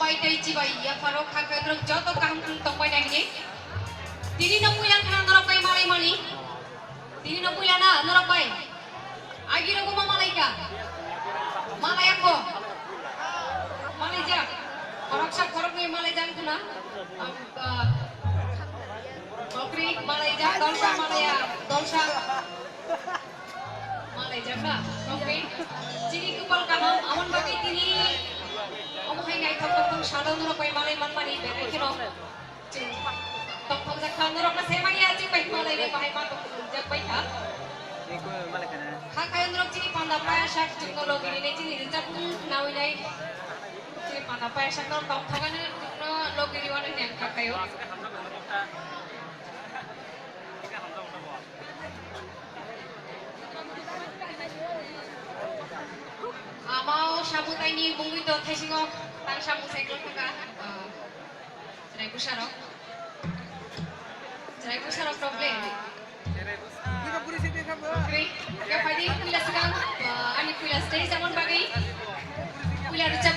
Bai Dai Cibai ya Farok Hakadruk Joto Kampung Tongbai Dagini. Dini no puyan kana norokai malai mani. Dini no puyana norokai. Agiro guma malaika. Malai ako. Malai ja. Koroksa korok ni malai jan kuna. Kokri malai ja dolsa malaya dolsa. Malai jaka. Kokri. Cini kupal kana aman bagi tini. Omahai ngai thok shadon norokai malai man mani bekai kino. Tong tong zakhan norok na semani aji pai malai re bahai ma tong jak pai ha. Eko malai kana. Kayan norok cini panda paya shak jungno logi ni cini rinjak nawi nai. Cini panda paya shak norok tong thogan no logi ni wana nyang kakayo. Amau samutai ni bungui to thasingo tang samu cycle ka. Cerai busarok. Cerai busarok problem. Oke, ya padi kuila sekarang, ani kuila stay zaman bagi kuila rucap